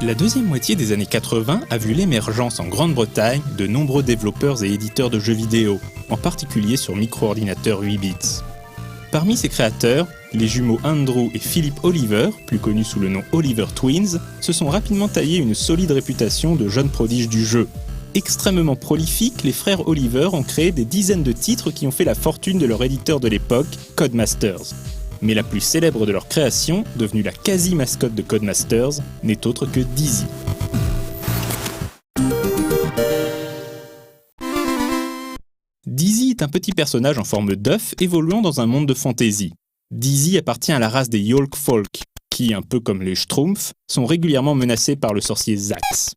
La deuxième moitié des années 80 a vu l'émergence en Grande-Bretagne de nombreux développeurs et éditeurs de jeux vidéo, en particulier sur micro-ordinateurs 8 bits. Parmi ces créateurs, les jumeaux Andrew et Philip Oliver, plus connus sous le nom Oliver Twins, se sont rapidement taillés une solide réputation de jeunes prodiges du jeu. Extrêmement prolifiques, les frères Oliver ont créé des dizaines de titres qui ont fait la fortune de leur éditeur de l'époque, Codemasters. Mais la plus célèbre de leur création, devenue la quasi-mascotte de Codemasters, n'est autre que Dizzy. Dizzy est un petit personnage en forme d'œuf évoluant dans un monde de fantasy. Dizzy appartient à la race des Yolk Folk, qui, un peu comme les Schtroumpfs, sont régulièrement menacés par le sorcier Zax.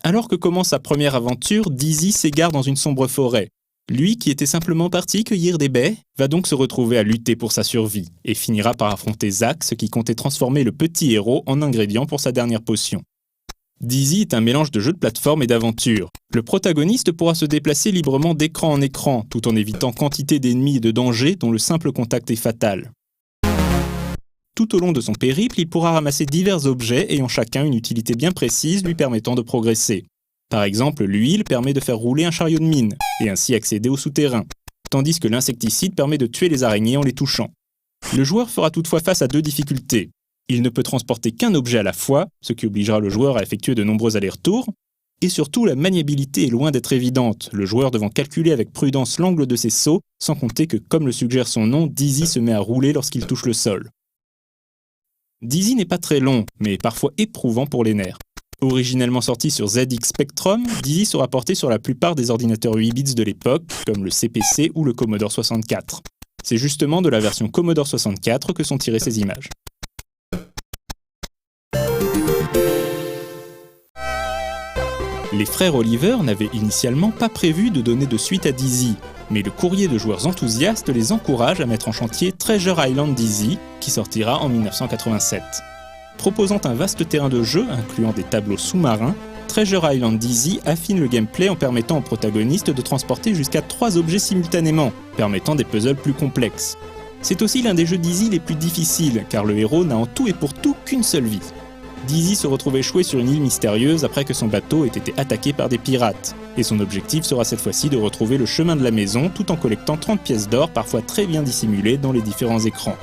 Alors que commence sa première aventure, Dizzy s'égare dans une sombre forêt. Lui, qui était simplement parti cueillir des baies, va donc se retrouver à lutter pour sa survie, et finira par affronter Zax qui comptait transformer le petit héros en ingrédient pour sa dernière potion. Dizzy est un mélange de jeu de plateforme et d'aventure. Le protagoniste pourra se déplacer librement d'écran en écran, tout en évitant quantité d'ennemis et de dangers dont le simple contact est fatal. Tout au long de son périple, il pourra ramasser divers objets ayant chacun une utilité bien précise lui permettant de progresser. Par exemple, l'huile permet de faire rouler un chariot de mine, et ainsi accéder au souterrain, tandis que l'insecticide permet de tuer les araignées en les touchant. Le joueur fera toutefois face à deux difficultés. Il ne peut transporter qu'un objet à la fois, ce qui obligera le joueur à effectuer de nombreux allers-retours, et surtout la maniabilité est loin d'être évidente, le joueur devant calculer avec prudence l'angle de ses sauts, sans compter que, comme le suggère son nom, Dizzy se met à rouler lorsqu'il touche le sol. Dizzy n'est pas très long, mais parfois éprouvant pour les nerfs. Originellement sorti sur ZX Spectrum, Dizzy sera porté sur la plupart des ordinateurs 8 bits de l'époque, comme le CPC ou le Commodore 64. C'est justement de la version Commodore 64 que sont tirées ces images. Les frères Oliver n'avaient initialement pas prévu de donner de suite à Dizzy, mais le courrier de joueurs enthousiastes les encourage à mettre en chantier Treasure Island Dizzy, qui sortira en 1987. Proposant un vaste terrain de jeu, incluant des tableaux sous-marins, Treasure Island Dizzy affine le gameplay en permettant aux protagonistes de transporter jusqu'à 3 objets simultanément, permettant des puzzles plus complexes. C'est aussi l'un des jeux Dizzy les plus difficiles, car le héros n'a en tout et pour tout qu'une seule vie. Dizzy se retrouve échoué sur une île mystérieuse après que son bateau ait été attaqué par des pirates, et son objectif sera cette fois-ci de retrouver le chemin de la maison tout en collectant 30 pièces d'or parfois très bien dissimulées dans les différents écrans.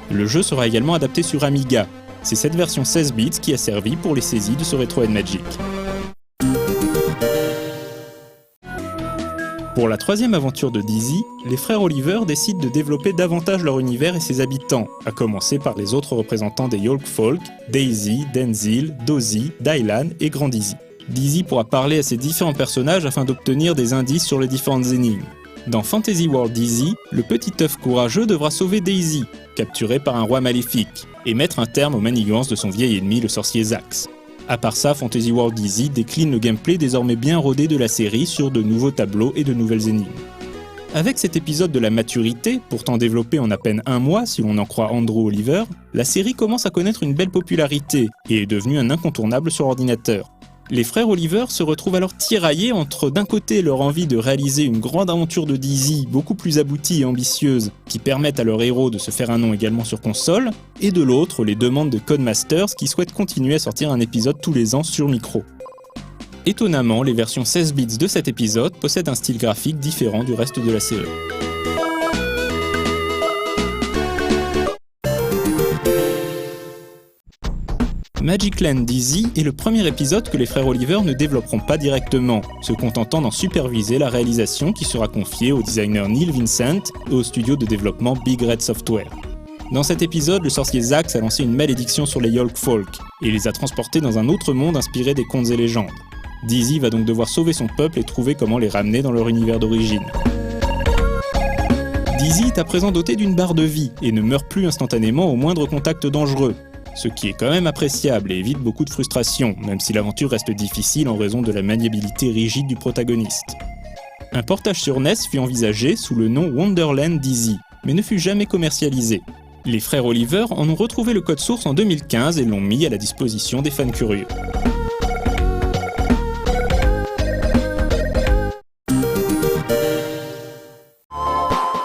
Le jeu sera également adapté sur Amiga. C'est cette version 16 bits qui a servi pour les saisies de ce Retro & Magic. Pour la troisième aventure de Dizzy, les frères Oliver décident de développer davantage leur univers et ses habitants, à commencer par les autres représentants des Yolk Folk, Daisy, Denzil, Dozy, Dylan et Grand Dizzy. Dizzy pourra parler à ces différents personnages afin d'obtenir des indices sur les différentes énigmes. Dans Fantasy World Dizzy, le petit œuf courageux devra sauver Daisy, capturée par un roi maléfique, et mettre un terme aux manigances de son vieil ennemi, le sorcier Zax. À part ça, Fantasy World Dizzy décline le gameplay désormais bien rodé de la série sur de nouveaux tableaux et de nouvelles énigmes. Avec cet épisode de la maturité, pourtant développé en à peine un mois si l'on en croit Andrew Oliver, la série commence à connaître une belle popularité et est devenue un incontournable sur ordinateur. Les frères Oliver se retrouvent alors tiraillés entre d'un côté leur envie de réaliser une grande aventure de Dizzy beaucoup plus aboutie et ambitieuse qui permettent à leur héros de se faire un nom également sur console, et de l'autre les demandes de Codemasters qui souhaitent continuer à sortir un épisode tous les ans sur micro. Étonnamment, les versions 16 bits de cet épisode possèdent un style graphique différent du reste de la série. Magic Land Dizzy est le premier épisode que les frères Oliver ne développeront pas directement, se contentant d'en superviser la réalisation qui sera confiée au designer Neil Vincent et au studio de développement Big Red Software. Dans cet épisode, le sorcier Zax a lancé une malédiction sur les Yolk Folk et les a transportés dans un autre monde inspiré des contes et légendes. Dizzy va donc devoir sauver son peuple et trouver comment les ramener dans leur univers d'origine. Dizzy est à présent doté d'une barre de vie et ne meurt plus instantanément au moindre contact dangereux, ce qui est quand même appréciable et évite beaucoup de frustration, même si l'aventure reste difficile en raison de la maniabilité rigide du protagoniste. Un portage sur NES fut envisagé sous le nom Wonderland Dizzy, mais ne fut jamais commercialisé. Les frères Oliver en ont retrouvé le code source en 2015 et l'ont mis à la disposition des fans curieux.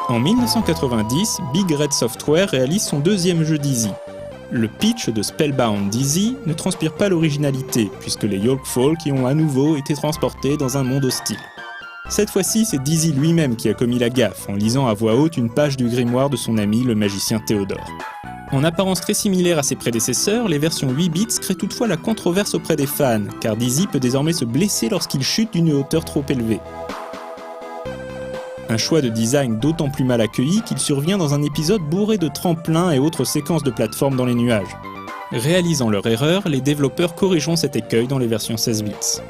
En 1990, Big Red Software réalise son deuxième jeu Dizzy. Le pitch de Spellbound Dizzy ne transpire pas l'originalité, puisque les Yolkfolk y ont à nouveau été transportés dans un monde hostile. Cette fois-ci, c'est Dizzy lui-même qui a commis la gaffe en lisant à voix haute une page du grimoire de son ami le magicien Théodore. En apparence très similaire à ses prédécesseurs, les versions 8 bits créent toutefois la controverse auprès des fans, car Dizzy peut désormais se blesser lorsqu'il chute d'une hauteur trop élevée. Un choix de design d'autant plus mal accueilli qu'il survient dans un épisode bourré de tremplins et autres séquences de plateformes dans les nuages. Réalisant leur erreur, les développeurs corrigeront cet écueil dans les versions 16 bits.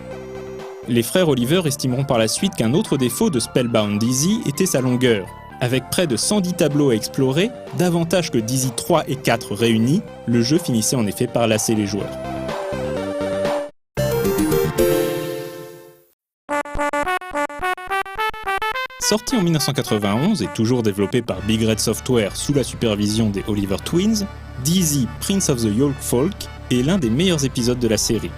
Les frères Oliver estimeront par la suite qu'un autre défaut de Spellbound Dizzy était sa longueur. Avec près de 110 tableaux à explorer, davantage que Dizzy 3 et 4 réunis, le jeu finissait en effet par lasser les joueurs. Sorti en 1991 et toujours développé par Big Red Software sous la supervision des Oliver Twins, Dizzy Prince of the Yolkfolk est l'un des meilleurs épisodes de la série.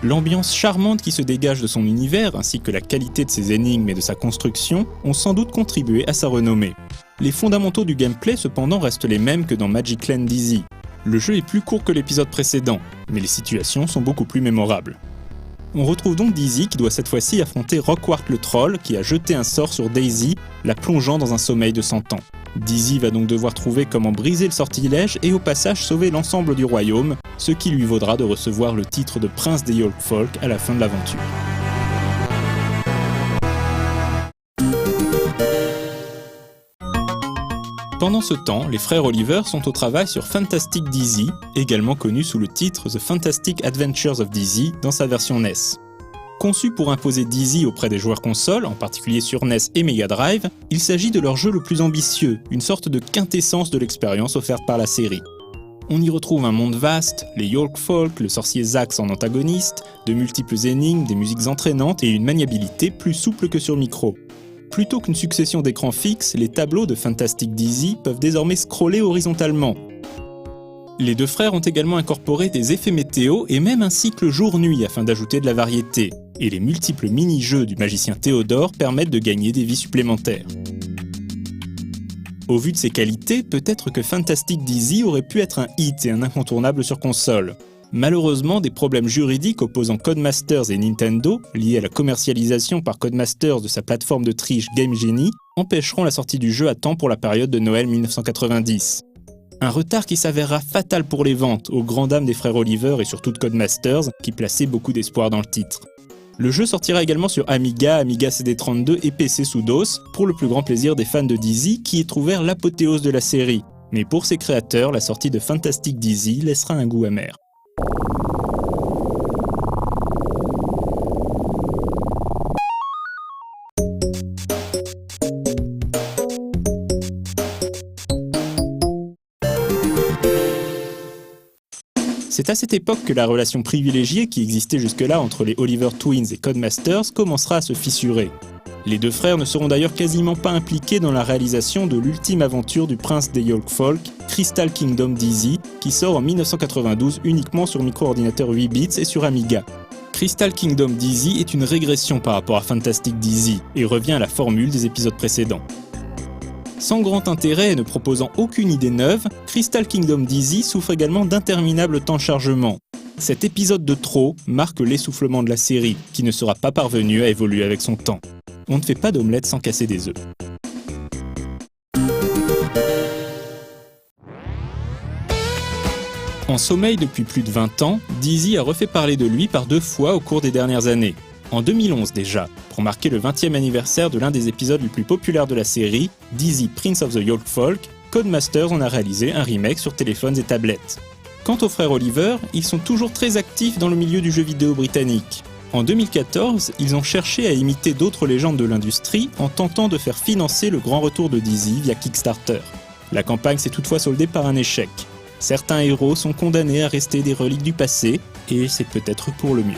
L'ambiance charmante qui se dégage de son univers, ainsi que la qualité de ses énigmes et de sa construction, ont sans doute contribué à sa renommée. Les fondamentaux du gameplay cependant restent les mêmes que dans Magic Land Dizzy. Le jeu est plus court que l'épisode précédent, mais les situations sont beaucoup plus mémorables. On retrouve donc Dizzy qui doit cette fois-ci affronter Rockwart le troll qui a jeté un sort sur Daisy, la plongeant dans un sommeil de 100 ans. Dizzy va donc devoir trouver comment briser le sortilège et au passage sauver l'ensemble du royaume, ce qui lui vaudra de recevoir le titre de prince des Yolkfolk à la fin de l'aventure. Pendant ce temps, les frères Oliver sont au travail sur Fantastic Dizzy, également connu sous le titre The Fantastic Adventures of Dizzy dans sa version NES. Conçu pour imposer Dizzy auprès des joueurs consoles, en particulier sur NES et Mega Drive, il s'agit de leur jeu le plus ambitieux, une sorte de quintessence de l'expérience offerte par la série. On y retrouve un monde vaste, les Yolkfolk, le sorcier Zax en antagoniste, de multiples énigmes, des musiques entraînantes et une maniabilité plus souple que sur micro. Plutôt qu'une succession d'écrans fixes, les tableaux de Fantastic Dizzy peuvent désormais scroller horizontalement. Les deux frères ont également incorporé des effets météo et même un cycle jour-nuit afin d'ajouter de la variété, et les multiples mini-jeux du magicien Théodore permettent de gagner des vies supplémentaires. Au vu de ses qualités, peut-être que Fantastic Dizzy aurait pu être un hit et un incontournable sur console. Malheureusement, des problèmes juridiques opposant Codemasters et Nintendo, liés à la commercialisation par Codemasters de sa plateforme de triche Game Genie, empêcheront la sortie du jeu à temps pour la période de Noël 1990. Un retard qui s'avérera fatal pour les ventes, aux grand dames des frères Oliver et surtout de Codemasters, qui plaçaient beaucoup d'espoir dans le titre. Le jeu sortira également sur Amiga, Amiga CD32 et PC sous DOS, pour le plus grand plaisir des fans de Dizzy qui y trouvèrent l'apothéose de la série. Mais pour ses créateurs, la sortie de Fantastic Dizzy laissera un goût amer. C'est à cette époque que la relation privilégiée qui existait jusque-là entre les Oliver Twins et Codemasters commencera à se fissurer. Les deux frères ne seront d'ailleurs quasiment pas impliqués dans la réalisation de l'ultime aventure du prince des Yolkfolk, Crystal Kingdom Dizzy, qui sort en 1992 uniquement sur micro-ordinateur 8 bits et sur Amiga. Crystal Kingdom Dizzy est une régression par rapport à Fantastic Dizzy et revient à la formule des épisodes précédents. Sans grand intérêt et ne proposant aucune idée neuve, Crystal Kingdom Dizzy souffre également d'interminables temps de chargement. Cet épisode de trop marque l'essoufflement de la série, qui ne sera pas parvenue à évoluer avec son temps. On ne fait pas d'omelette sans casser des œufs. En sommeil depuis plus de 20 ans, Dizzy a refait parler de lui par 2 fois au cours des dernières années. En 2011 déjà, pour marquer le 20e anniversaire de l'un des épisodes les plus populaires de la série, Dizzy Prince of the Yolkfolk, Codemasters en a réalisé un remake sur téléphones et tablettes. Quant aux frères Oliver, ils sont toujours très actifs dans le milieu du jeu vidéo britannique. En 2014, ils ont cherché à imiter d'autres légendes de l'industrie en tentant de faire financer le grand retour de Dizzy via Kickstarter. La campagne s'est toutefois soldée par un échec. Certains héros sont condamnés à rester des reliques du passé, et c'est peut-être pour le mieux.